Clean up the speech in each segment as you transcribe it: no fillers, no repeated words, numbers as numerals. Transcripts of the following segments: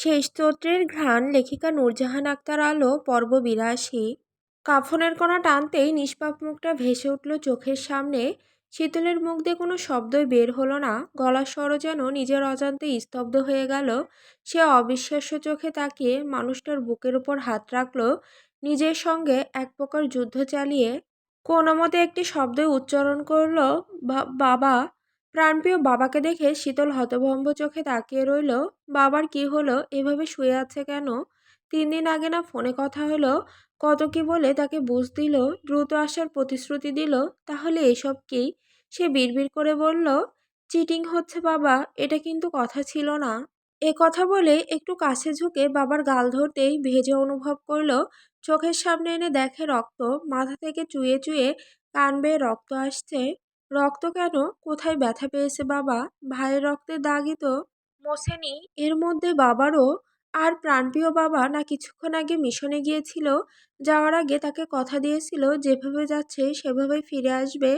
শেষ স্তোত্রের ঘ্রাণ লেখিকা নূরজাহান আক্তার আলো পর্ব ৮২। কাফনের কণা টানতেই নিষ্পাপ মুখটা ভেসে উঠল চোখের সামনে। শীতলের মুখ দিয়ে কোনো শব্দই বের হলো না, গলার স্বরও যেন নিজের অজান্তে স্তব্ধ হয়ে গেল। সে অবিশ্বাস্য চোখে তাকিয়ে মানুষটার বুকের উপর হাত রাখল, নিজের সঙ্গে এক প্রকার যুদ্ধ চালিয়ে কোনো মতে একটি শব্দই উচ্চারণ করল, বাবা। প্রাণপ্রিয় বাবাকে দেখে শীতল হতভম্ব চোখে তাকিয়ে রইল। বাবার কি হলো, এভাবে শুয়ে আছে কেন? 3 দিন আগে না ফোনে কথা হলো, কত কি বলে তাকে বুঝ দিল, দ্রুত আসার প্রতিশ্রুতি দিল। তাহলে এসব কি? সে বিড়বিড় করে বলল, চিটিং হচ্ছে বাবা, এটা কিন্তু কথা ছিল না। এ কথা বলে একটু কাছে ঝুঁকে বাবার গাল ধরতেই ভেজে অনুভব করলো। চোখের সামনে এনে দেখে রক্ত, মাথা থেকে চুয়ে চুয়ে কান বেয়ে রক্ত আসছে। রক্ত কেন? কোথায় ব্যথা পেয়েছে বাবা? ভাইয়ের রক্তের দাগই তো মোছেনি। এর মধ্যে বাবারও। আর প্রাণপ্রিয় বাবা না কিছুক্ষণ আগে মিশনে গিয়েছিল, যাওয়ার আগে তাকে কথা দিয়েছিল যেভাবে যাচ্ছে সেভাবেই ফিরে আসবে।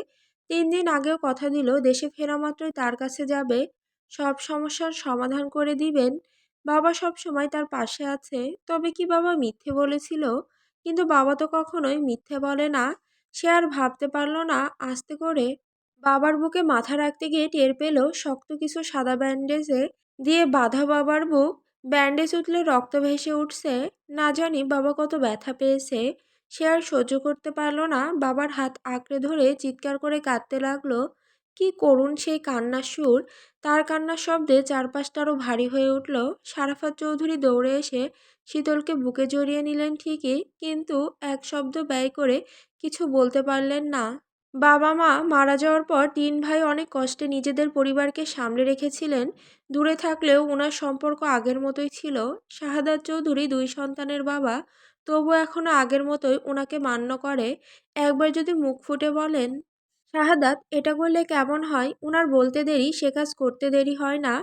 3 দিন আগেও কথা দিল দেশে ফেরা মাত্রই তার কাছে যাবে, সব সমস্যার সমাধান করে দিবেন। বাবা সব সময় তার পাশে আছে। তবে কি বাবা মিথ্যে বলেছিল? কিন্তু বাবা তো কখনোই মিথ্যে বলে না। সে আর ভাবতে পারল না আস্তে করে বাবার বুকে মাথা রাখতে গিয়ে টের পেল শক্ত কিছু সাদা ব্যান্ডেজে দিয়ে বাঁধা বাবার বুক। ব্যান্ডেজ উঠলে রক্ত ভেসে উঠছে। না জানি বাবা কত ব্যথা পেয়েছে। সে আর সহ্য করতে পারল না, বাবার হাত আঁকড়ে ধরে চিৎকার করে কাঁদতে লাগলো। কি করুণ সেই কান্নার সুর! তার কান্নার শব্দে চারপাশটা আরও ভারী হয়ে উঠল। সারাফাত চৌধুরী দৌড়ে এসে শীতলকে বুকে জড়িয়ে নিলেন ঠিকই, কিন্তু এক শব্দ ব্যয় করে কিছু বলতে পারলেন না। বাবা মা মারা যাওয়ার পর 3 ভাই অনেক কষ্টে নিজেদের পরিবারকে সামলে রেখেছিলেন। দূরে থাকলেও ওনার সম্পর্ক আগের মতোই ছিল। শাহাদাত চৌধুরী 2 সন্তানের বাবা, তবু এখনও আগের মতোই ওনাকে মান্য করে। একবার যদি মুখ ফুটে বলেন, শাহাদাত, এটা করলে কেমন হয়, উনার বলতে দেরি, সে কাজ করতে দেরি হয় না।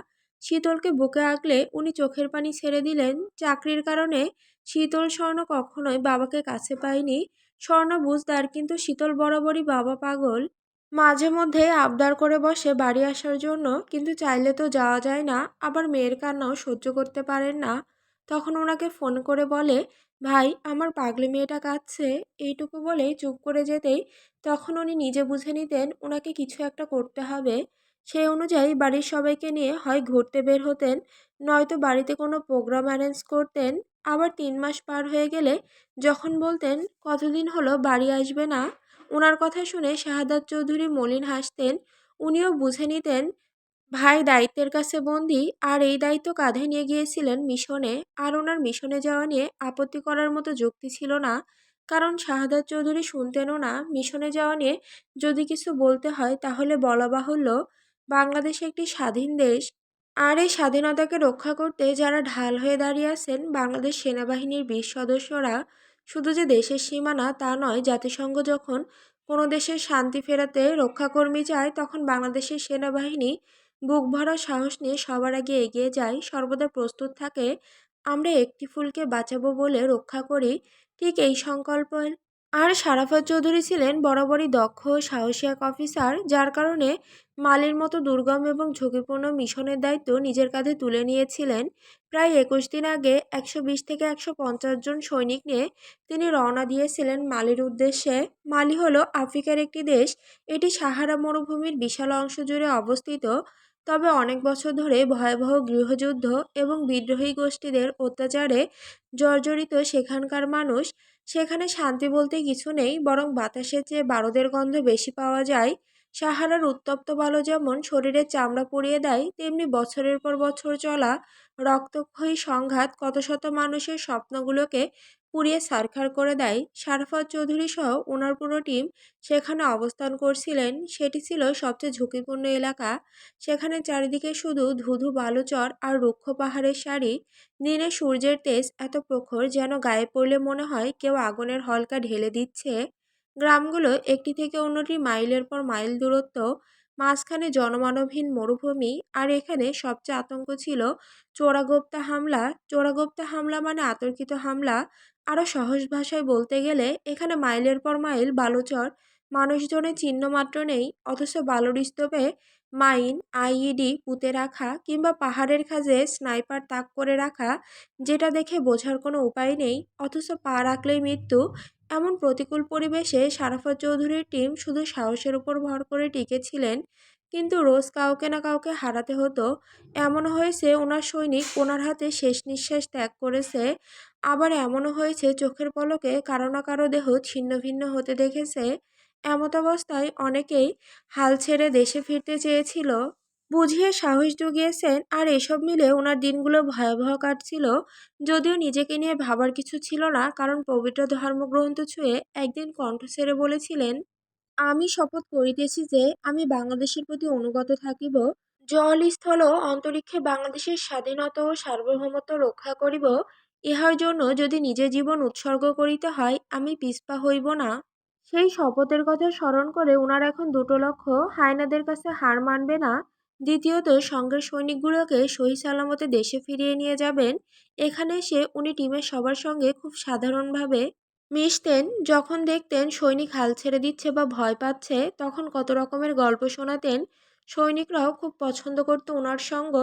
শীতলকে বুকে আগলে উনি চোখের পানি ছেড়ে দিলেন। চাকরির কারণে শীতল স্বর্ণ কখনোই বাবাকে কাছে পায়নি। স্বর্ণ বুঝদার, কিন্তু শীতল বরাবরই বাবা পাগল। মাঝে মধ্যে আবদার করে বসে বাড়ি আসার জন্য, কিন্তু চাইলে তো যাওয়া যায় না। আবার মেয়ের কান্নাও সহ্য করতে পারেন না। তখন ওনাকে ফোন করে বলে, ভাই, আমার পাগলি মেয়েটা কাঁদছে। এইটুকু বলেই চুপ করে যেতেই তখন উনি নিজে বুঝে নিতেন ওনাকে কিছু একটা করতে হবে। সেই অনুযায়ী বাড়ির সবাইকে নিয়ে হয় ঘুরতে বের হতেন, নয়তো বাড়িতে কোনো প্রোগ্রাম অ্যারেঞ্জ করতেন। আবার 3 মাস পার হয়ে গেলে যখন বলতেন কতদিন হলো বাড়ি আসবে না, ওনার কথা শুনে শাহাদাত চৌধুরী মলিন হাসতেন। উনিও বুঝে নিতেন ভাই দায়িত্বের কাছে বন্দী, আর এই দায়িত্ব কাঁধে নিয়ে গিয়েছিলেন মিশনে। আর ওনার মিশনে যাওয়া নিয়ে আপত্তি করার মতো যুক্তি ছিল না, কারণ শাহাদাত চৌধুরী শুনতেনও না। মিশনে যাওয়া নিয়ে যদি কিছু বলতে হয় তাহলে বলা বাহুল্য, বাংলাদেশ একটি স্বাধীন দেশ, আর এই স্বাধীনতাকে রক্ষা করতে যারা ঢাল হয়ে দাঁড়িয়ে আছেন বাংলাদেশ সেনাবাহিনীর 20 সদস্যরা। শুধু যে দেশের সীমানা তা নয়, জাতিসংঘ যখন কোনো দেশের শান্তি ফেরাতে রক্ষাকর্মী চায় তখন বাংলাদেশের সেনাবাহিনী বুক ভরা সাহস নিয়ে সবার আগে এগিয়ে যায়, সর্বদা প্রস্তুত থাকে। আমরা একটি ফুলকে বাঁচাবো বলে রক্ষা করি, ঠিক এই সংকল্পের। আর সারাফত চৌধুরী ছিলেন বরাবরই দক্ষ ও সাহসী এক অফিসার, যার কারণে মালির মতো দুর্গম এবং ঝুঁকিপূর্ণ মিশনের দায়িত্ব নিজের কাঁধে তুলে নিয়েছিলেন। প্রায় 21 দিন আগে 120 থেকে 150 জন সৈনিক নিয়ে তিনি রওনা দিয়েছিলেন মালির উদ্দেশ্যে। মালি হলো আফ্রিকার একটি দেশ। এটি সাহারা মরুভূমির বিশাল অংশ জুড়ে অবস্থিত। তবে অনেক বছর ধরে ভয়াবহ গৃহযুদ্ধ এবং বিদ্রোহী গোষ্ঠীদের অত্যাচারে জর্জরিত সেখানকার মানুষ। সেখানে শান্তি বলতে কিছু নেই, বরং বাতাসের চেয়ে বারুদের গন্ধ বেশি পাওয়া যায়। সাহারার উত্তপ্ত বালু যেমন শরীরের চামড়া পুড়িয়ে দেয়, তেমনি বছরের পর বছর চলা রক্তক্ষয়ী সংঘাত কত শত মানুষের স্বপ্নগুলোকে পুড়িয়ে ছারখার করে দেয়। সারাফত চৌধুরী সহ ওনার পুরো টিম সেখানে অবস্থান করছিলেন। সেটি ছিল সবচেয়ে ঝুঁকিপূর্ণ এলাকা। সেখানে চারিদিকে শুধু ধুধু বালুচর আর রুক্ষ পাহাড়ের সারি। দিনে সূর্যের তেজ এত প্রখর যেন গায়ে পড়লে মনে হয় কেউ আগুনের হলকা ঢেলে দিচ্ছে। গ্রামগুলো একটি থেকে অন্যটি মাইলের পর মাইল দূরত্ব, মাঝখানে জনমানবহীন মরুভূমি। আর এখানে সবচেয়ে আতঙ্ক ছিল চোরাগোপ্তা হামলা। চোরাগোপ্তা হামলা মানে আতর্কিত হামলা। আরও সহজ ভাষায় বলতে গেলে এখানে মাইলের পর মাইল বালুচর, মানুষজনের চিহ্ন মাত্র নেই, অথচ বালুর স্তূপে মাইন, আইইডি পুঁতে রাখা কিংবা পাহাড়ের খাঁজে স্নাইপার তাক করে রাখা, যেটা দেখে বোঝার কোনো উপায় নেই অথচ পা রাখলেই মৃত্যু। এমন প্রতিকূল পরিবেশে সারাফত চৌধুরীর টিম শুধু সাহসের উপর ভর করে টিকেছিলেন, কিন্তু রোজ কাউকে না কাউকে হারাতে হতো। এমনও হয়েছে ওনার সৈনিক ওনার হাতে শেষ নিঃশ্বাস ত্যাগ করেছে, আবার এমনও হয়েছে চোখের পলকে কারো না কারো দেহ ছিন্ন ভিন্ন হতে দেখেছে। এমতাবস্থায় অনেকেই হাল ছেড়ে দেশে ফিরতে চেয়েছিল, বুঝিয়ে সাহস জুগিয়েছেন। আর এসব মিলে ওনার দিনগুলো ভয়াবহ কাটছিল, যদিও নিজেকে নিয়ে ভাবার কিছু ছিল না, কারণ পবিত্র ধর্মগ্রন্থ ছুঁয়ে একদিন কণ্ঠ ছেড়ে বলেছিলেন, আমি শপথ করিতেছি যে আমি বাংলাদেশের প্রতি অনুগত থাকিব। জল স্থল ও অন্তরিক্ষে বাংলাদেশের স্বাধীনতা ও সার্বভৌমত্ব রক্ষা করিব। ইহার জন্য যদি নিজের জীবন উৎসর্গ করিতে হয় আমি পিছপা হইব না। সেই শপথের কথা স্মরণ করে উনার এখন দুটো লক্ষ্য: হায়নাদের কাছে হার মানবে না, দ্বিতীয়ত সঙ্গের সৈনিকগুলোকে সহি সালামতে দেশে ফিরিয়ে নিয়ে যাবেন। এখানে এসে উনি টিমের সবার সঙ্গে খুব সাধারণভাবে মিশতেন। যখন দেখতেন সৈনিক হাল ছেড়ে দিচ্ছে বা ভয় পাচ্ছে, তখন কত রকমের গল্প শোনাতেন। সৈনিকরাও খুব পছন্দ করতো ওনার সঙ্গ।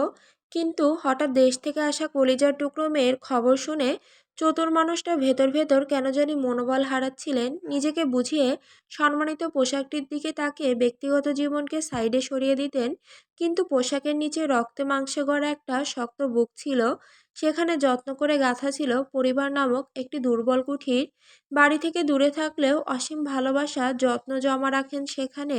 কিন্তু হঠাৎ দেশ থেকে আসা কলিজার টুকরো মেয়ের খবর শুনে চতুর মানুষটা ভেতর ভেতর কেন জানি মনোবল হারাচ্ছিলেন। নিজেকে বুঝিয়ে সম্মানিত পোশাকটির দিকে তাকিয়ে ব্যক্তিগত জীবনকে সাইডে সরিয়ে দিতেন, কিন্তু পোশাকের নিচে রক্তে মাংসে গড়া একটা শক্ত বুক ছিল। সেখানে যত্ন করে গাঁথা ছিল পরিবার নামক একটি দুর্বল কুঠির। বাড়ি থেকে দূরে থাকলেও অসীম ভালোবাসা যত্ন জমা রাখেন সেখানে।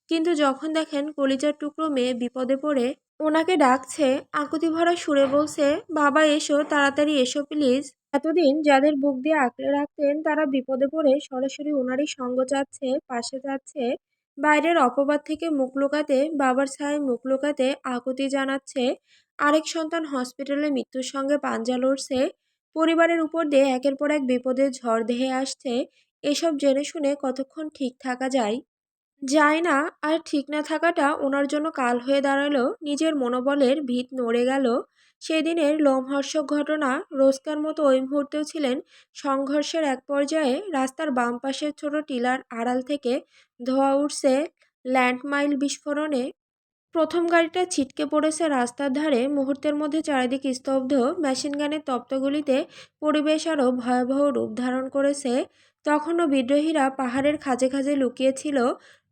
কিন্তু যখন দেখেন কলিজার টুকরো মেয়ে বিপদে পড়ে ওনাকে ডাকছে, আকুতি ভরা সুরে বলছে, বাবা এসো, তাড়াতাড়ি এসো প্লিজ। এতদিন যাদের বুক দিয়ে আঁকড়ে রাখতেন তারা বিপদে পড়ে সরাসরি ওনারই সঙ্গ চাচ্ছে, পাশে যাচ্ছে। বাইরের অপবাদ থেকে মুখ লুকাতে, বাবার ছায়ায় মুখ লুকাতে আকুতি জানাচ্ছে। আরেক সন্তান হসপিটালে মৃত্যুর সঙ্গে পাঞ্জা লড়ছে। পরিবারের উপর দিয়ে একের পর এক বিপদের ঝড় ধেয়ে আসছে। এসব জেনে শুনে কতক্ষণ ঠিক থাকা যায়? যায় না। আর ঠিক না থাকাটা ওনার জন্য কাল হয়ে দাঁড়ালো। নিজের মনোবলের ভিত নড়ে গেল। সেদিনের লোমহর্ষক ঘটনা রোজকার মতো ওই মুহূর্তেও ছিলেন। সংঘর্ষের এক পর্যায়ে রাস্তার বাম পাশের ছোট টিলার আড়াল থেকে ধোঁয়া উঠছে ল্যান্ডমাইন বিস্ফোরণে। প্রথম গাড়িটা ছিটকে পড়েছে রাস্তার ধারে, মুহূর্তের মধ্যে চারিদিক স্তব্ধ। মেশিনগানের তপ্তগুলিতে পরিবেশ আরও ভয়াবহ রূপ ধারণ করেছে। তখনও বিদ্রোহীরা পাহাড়ের খাঁজে খাঁজে লুকিয়েছিল,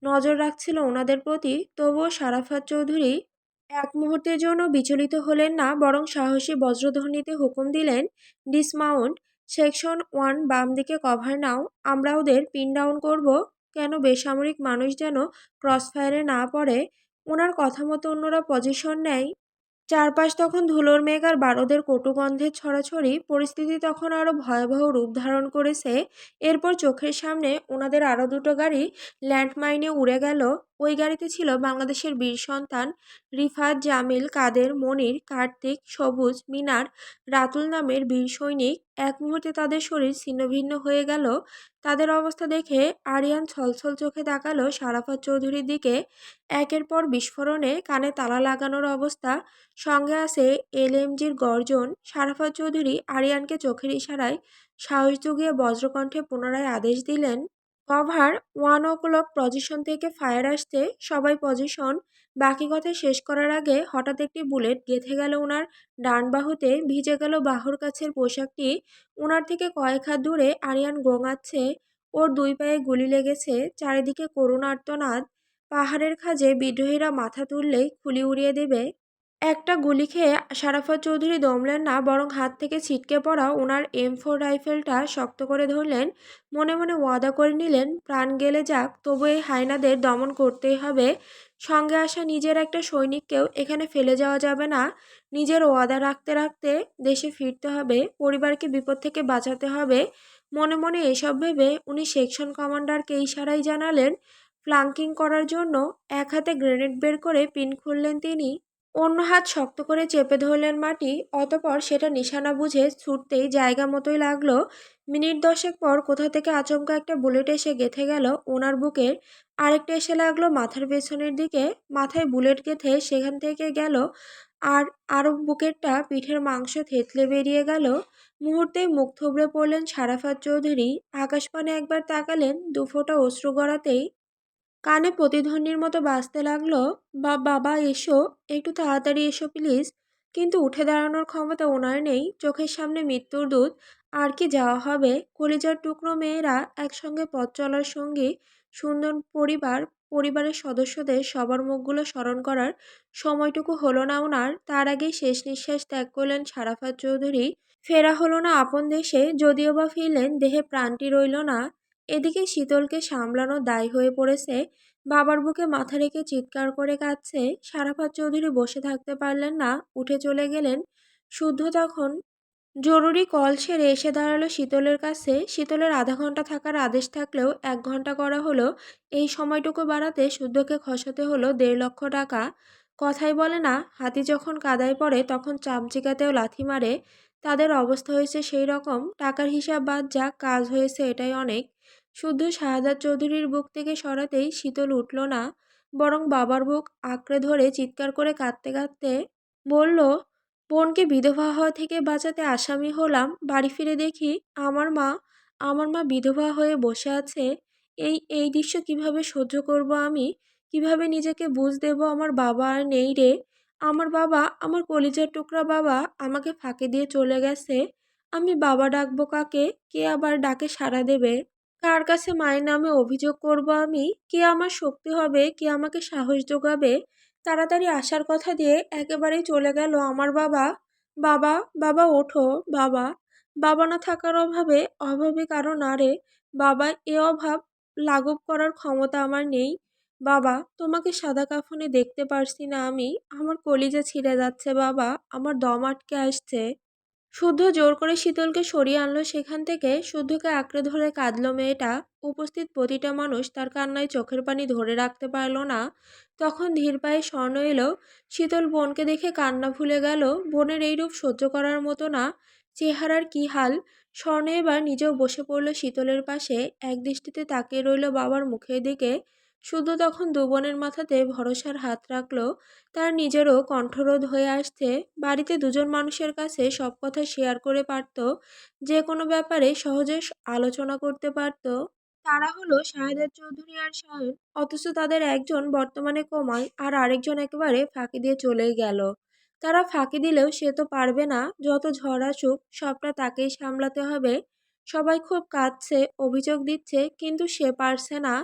নজর রাখছিল ওনাদের প্রতি। তবুও সারাফাত চৌধুরী এক মুহূর্তের জন্য বিচলিত হলেন না, বরং সাহসী বজ্রধ্বনিতে হুকুম দিলেন, ডিসমাউন্ট। সেকশন 1 বাম দিকে কভার নাও, আমরা ওদের পিন ডাউন করব। কেন বেসামরিক মানুষ যেন ক্রসফায়ারে না পড়ে। ওনার কথা মতো অন্যরা পজিশন নেয়। চারপাশ তখন ধুলোর মেঘ আর বারুদের কটু গন্ধের ছড়াছড়ি। পরিস্থিতি তখন আরও ভয়াবহ রূপ ধারণ করেছে। এরপর চোখের সামনে ওনাদের আরও দুটো গাড়ি ল্যান্ডমাইনে উড়ে গেল। ওই গাড়িতে ছিল বাংলাদেশের বীর সন্তান রিফাত, জামিল, কাদের, মনির, কার্তিক, সবুজ, মিনার, রাতুল নামের বীর সৈনিক। এক মুহূর্তে তাদের শরীর ছিন্নভিন্ন হয়ে গেল। তাদের অবস্থা দেখে আরিয়ান ছলছল চোখে তাকালো সারাফত চৌধুরীর দিকে। একের পর বিস্ফোরণে কানে তালা লাগানোর অবস্থা, সঙ্গে আছে এলএমজির গর্জন। সারাফত চৌধুরী আরিয়ানকে চোখের ইশারায় সাহস জুগিয়ে বজ্রকণ্ঠে পুনরায় আদেশ দিলেন, কভার 1 o'clock পজিশন থেকে ফায়ার আসছে, সবাই পজিশন। বাকি কথা শেষ করার আগে হঠাৎ একটি বুলেট গেঁথে গেল ওনার ডান বাহুতে, ভিজে গেল বাহুর কাছের পোশাকটি। ওনার থেকে কয়েক হাত দূরে আরিয়ান গোঙাচ্ছে, ওর দুই পায়ে গুলি লেগেছে। চারিদিকে করুণ আর্তনাদ। পাহাড়ের খাঁজে বিদ্রোহীরা মাথা তুললেই খুলি উড়িয়ে দেবে। একটা গুলি খেয়ে সারাফত চৌধুরী দমলেন না, বরং হাত থেকে ছিটকে পড়া ওনার M4 রাইফেলটা শক্ত করে ধরলেন। মনে মনে ওয়াদা করে নিলেন, প্রাণ গেলে যাক, তবু এই হায়নাদের দমন করতেই হবে। সঙ্গে আসা নিজের একটা সৈনিককেও এখানে ফেলে যাওয়া যাবে না। নিজের ওয়াদা রাখতে রাখতে দেশে ফিরতে হবে, পরিবারকে বিপদ থেকে বাঁচাতে হবে। মনে মনে এসব ভেবে উনি সেকশন কমান্ডারকে ইশারাই জানালেন ফ্লাঙ্কিং করার জন্য। এক হাতে গ্রেনেড বের করে পিন খুললেন তিনি, অন্য হাত শক্ত করে চেপে ধরলেন মাটি। অতপর সেটা নিশানা বুঝে ছুটতেই জায়গা মতোই লাগলো। মিনিট 10 পর কোথা থেকে আচমকা একটা বুলেট এসে গেঁথে গেল ওনার বুকের। আরেকটা এসে লাগলো মাথার পেছনের দিকে। মাথায় বুলেট গেঁথে সেখান থেকে গেল আর আরও বুকেরটা, পিঠের মাংস থেতলে বেরিয়ে গেল। মুহূর্তেই মুখ থুবড়ে পড়লেন সারাফত চৌধুরী। আকাশপানে একবার তাকালেন, দুফোঁটা অশ্রু গড়াতেই কানে প্রতিধ্বনির মতো বাজতে লাগলো, বাবা এসো, একটু তাড়াতাড়ি এসো প্লিজ। কিন্তু উঠে দাঁড়ানোর ক্ষমতা ওনার নেই, চোখের সামনে মৃত্যুর দূত। আর কি যাওয়া হবে, কলিজার টুকরো মেয়েরা একসঙ্গে পথ চলার সঙ্গী, সুন্দর পরিবার, পরিবারের সদস্যদের সবার মুখগুলো স্মরণ করার সময়টুকু হলো না ওনার। তার আগেই শেষ নিঃশ্বাস ত্যাগ করলেন সারাফাত চৌধুরী। ফেরা হলো না আপন দেশে, যদিও বা ফিরলেন, দেহে প্রাণটি রইল না। এদিকে শীতলকে সামলানো দায় হয়ে পড়েছে। বাবার বুকে মাথা রেখে চিৎকার করে কাঁদছে। সারাফাত চৌধুরী বসে থাকতে পারলেন না, উঠে চলে গেলেন। শুদ্ধ তখন জরুরি কল সেরে এসে দাঁড়ালো শীতলের কাছে। শীতলের আধা ঘন্টা থাকার আদেশ থাকলেও 1 ঘন্টা করা হলো। এই সময়টুকু বাড়াতে শুদ্ধকে খসাতে হলো 1.5 লক্ষ টাকা। কথাই বলে না, হাতি যখন কাদায় পড়ে তখন চামচিকাতেও লাথি মারে। তাদের অবস্থা হয়েছে সেই রকম। টাকার হিসাব বাদ যাক, কাজ হয়েছে এটাই অনেক। শুদ্ধ শাহাদাত চৌধুরীর বুক থেকে সরাতেই শীতল উঠল না, বরং বাবার বুক আঁকড়ে ধরে চিৎকার করে কাঁদতে কাঁদতে বলল, বোনকে বিধবা হওয়া থেকে বাঁচাতে আসামি হলাম, বাড়ি ফিরে দেখি আমার মা বিধবা হয়ে বসে আছে। এই দৃশ্য কিভাবে সহ্য করব আমি? কিভাবে নিজেকে বুঝ দেব আমার বাবা আর নেই রে? আমার বাবা, আমার কলিজার টুকরা বাবা আমাকে ফাঁকি দিয়ে চলে গেছে। আমি বাবা ডাকবো কাকে? কে আবার ডাকে সাড়া দেবে? কার কাছে মায়ের নামে অভিযোগ করব আমি? কে আমার শক্তি হবে? কে আমাকে সাহস যোগাবে? তাড়াতাড়ি আসার কথা দিয়ে একেবারেই চলে গেল আমার বাবা। বাবা, বাবা ওঠো, বাবা। বাবা না থাকার অভাবে কারো না রে। বাবা, এ অভাব লাঘব করার ক্ষমতা আমার নেই। বাবা, তোমাকে সাদা কাফনে দেখতে পারছি না আমি। আমার কলিজা ছিঁড়ে যাচ্ছে বাবা, আমার দম আটকে আসছে। শুদ্ধ জোর করে শীতলকে সরিয়ে আনলো সেখান থেকে। শুদ্ধকে আঁকড়ে ধরে কাঁদলো মেয়েটা। উপস্থিত প্রতিটা মানুষ তার কান্নায় চোখের পানি ধরে রাখতে পারল না। তখন ধীর পায়ে স্বর্ণ এলো। শীতল বোনকে দেখে কান্না ভুলে গেল। বোনের এই রূপ সহ্য করার মতো না। চেহারার কি হাল! স্বর্ণ এবার নিজেও বসে পড়ল শীতলের পাশে। এক দৃষ্টিতে তাকিয়ে রইল বাবার মুখের দিকে। শুদ্ধ তখন দু বোনের মাথাতে ভরসার হাত রাখলো। তার নিজেরও কণ্ঠরোধ হয়ে আসছে। বাড়িতে দুজন মানুষের কাছে সব কথা শেয়ার করে পারত, যে কোনো ব্যাপারে সহজে আলোচনা করতে পারত। তারা হলো শাহেদার চৌধুরী আর সায়ন। অথচ তাদের একজন বর্তমানে কোমায় আর আরেকজন একেবারে ফাঁকি দিয়ে চলেই গেল। তারা ফাঁকি দিলেও সে তো পারবে না। যত ঝড় আসুক সবটা তাকেই সামলাতে হবে। সবাই খুব কাঁদছে, অভিযোগ দিচ্ছে, কিন্তু সে পারছে না।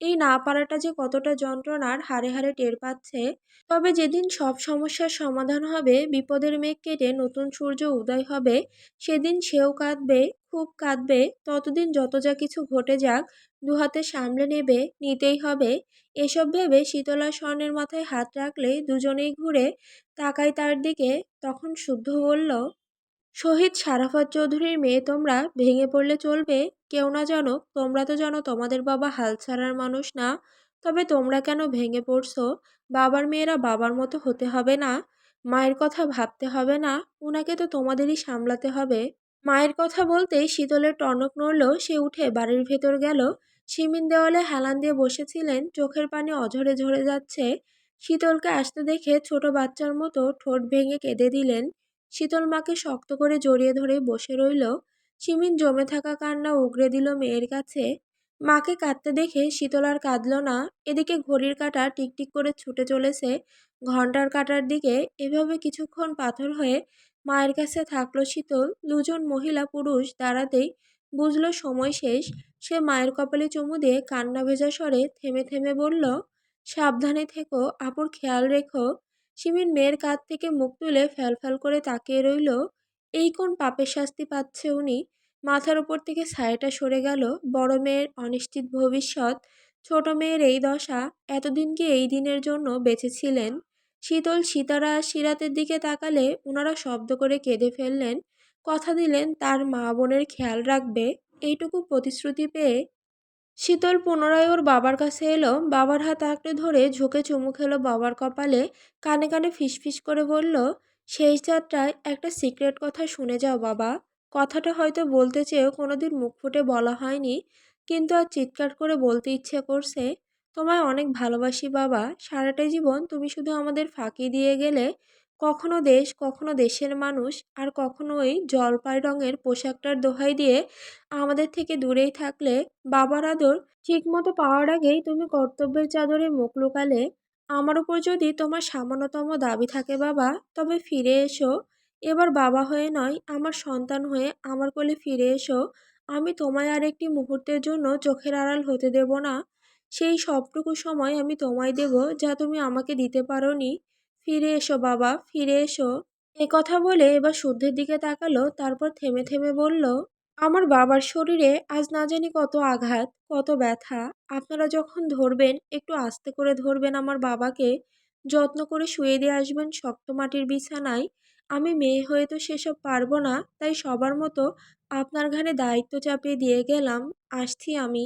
এই না পারাটা যে কতটা যন্ত্রণার হাড়ে হাড়ে টের পাচ্ছে। তবে যেদিন সব সমস্যার সমাধান হবে, বিপদের মেঘ কেটে নতুন সূর্য উদয় হবে, সেদিন সেও কাঁদবে, খুব কাঁদবে। ততদিন যত যা কিছু ঘটে যাক, দুহাতে সামলে নিতেই হবে। এসব ভেবে শীতলা স্বর্ণের মাথায় হাত রাখলে দুজনেই ঘুরে তাকায় তার দিকে। তখন শুদ্ধ বলল, শহীদ সারাফত চৌধুরীর মেয়ে তোমরা, ভেঙে পড়লে চলবে। কেউ না জানো, তোমরা তো জানো তোমাদের বাবা হাল ছাড়ার মানুষ না। তবে তোমরা কেন ভেঙে পড়ছো? বাবার মেয়েরা বাবার মতো হতে হবে না? মায়ের কথা ভাবতে হবে না? উনাকে তো তোমাদেরই সামলাতে হবে। মায়ের কথা বলতেই শীতলের টনক নড়ল। সে উঠে বাড়ির ভেতর গেল। সিমিন দেওয়ালে হেলান দিয়ে বসেছিলেন, চোখের পানি অঝরে ঝরে যাচ্ছে। শীতলকে আসতে দেখে ছোট বাচ্চার মতো ঠোঁট ভেঙে কেঁদে দিলেন। শীতল মাকে শক্ত করে জড়িয়ে ধরে বসে রইল। সিমিন জমে থাকা কান্না উগরে দিল মেয়ের কাছে। মাকে কাঁদতে দেখে শীতল আর কাঁদল না। এদিকে ঘড়ির কাঁটা টিকটিক করে ছুটে চলেছে ঘন্টার কাঁটার দিকে। এভাবে কিছুক্ষণ পাথর হয়ে মায়ের কাছে থাকলো শীতল। দুজন মহিলা পুরুষ দাঁড়াতেই বুঝলো সময় শেষ। সে মায়ের কপালে চুমু দিয়ে কান্না ভেজা স্বরে থেমে থেমে বলল, সাবধানে থেকো, আপুর খেয়াল রেখো। সিমিন মেয়ের কাঁধ থেকে মুখ তুলে ফ্যালফ্যাল করে তাকিয়ে রইল। এই কোন পাপের শাস্তি পাচ্ছে উনি? মাথার উপর থেকে ছায়াটা সরে গেল। বড় মেয়ের অনিশ্চিত ভবিষ্যৎ, ছোট মেয়ের এই দশা। এতদিন কি এই দিনের জন্য বেঁচেছিলেন? শীতল সিতারা আর সিরাতের দিকে তাকালে ওনারা শব্দ করে কেঁদে ফেললেন। কথা দিলেন তার মা বোনের খেয়াল রাখবে। এইটুকু প্রতিশ্রুতি পেয়ে শীতল পুনরায় ওর বাবার কাছে এলো। বাবার হাত আঁকড়ে ধরে ঝুঁকে চুমু খেলো বাবার কপালে। কানে কানে ফিসফিস করে বলল, শেষ যাত্রায় একটা সিক্রেট কথা শুনে যাও বাবা। কথাটা হয়তো বলতে চেয়েও কোনোদিন মুখ ফুটে বলা হয়নি, কিন্তু আজ চিৎকার করে বলতে ইচ্ছে করছে। তোমায় অনেক ভালোবাসি বাবা। সারাটা জীবন তুমি শুধু আমাদের ফাঁকি দিয়ে গেলে। কখনো দেশ, কখনো দেশের মানুষ, আর কখনো ওই জলপাই রঙের পোশাকটার দোহাই দিয়ে আমাদের থেকে দূরেই থাকলে। বাবার আদর ঠিকমতো পাওয়ার আগেই তুমি কর্তব্যের চাদরে মুখ লুকালে। আমার উপর যদি তোমার সামান্যতম দাবি থাকে বাবা, তবে ফিরে এসো। এবার বাবা হয়ে নয়, আমার সন্তান হয়ে আমার কোলে ফিরে এসো। আমি তোমায় আর একটি মুহূর্তের জন্য চোখের আড়াল হতে দেব না। সেই সবটুকু সময় আমি তোমায় দেব, যা তুমি আমাকে দিতে পারোনি। ফিরে এসো বাবা, ফিরে এসো। এ কথা বলে এবার শুদ্ধের দিকে তাকালো, তারপর থেমে থেমে বলল, আমার বাবার শরীরে আজ না জানি কত আঘাত, কত ব্যথা। আপনারা যখন ধরবেন, একটু আস্তে করে ধরবেন আমার বাবাকে। যত্ন করে শুয়ে দিয়ে আসবেন শক্ত মাটির বিছানায়। আমি মেয়ে হয়ে তো সেসব পারবো না, তাই সবার মতো আপনার ঘাড়ে দায়িত্ব চাপিয়ে দিয়ে গেলাম। আসছি আমি।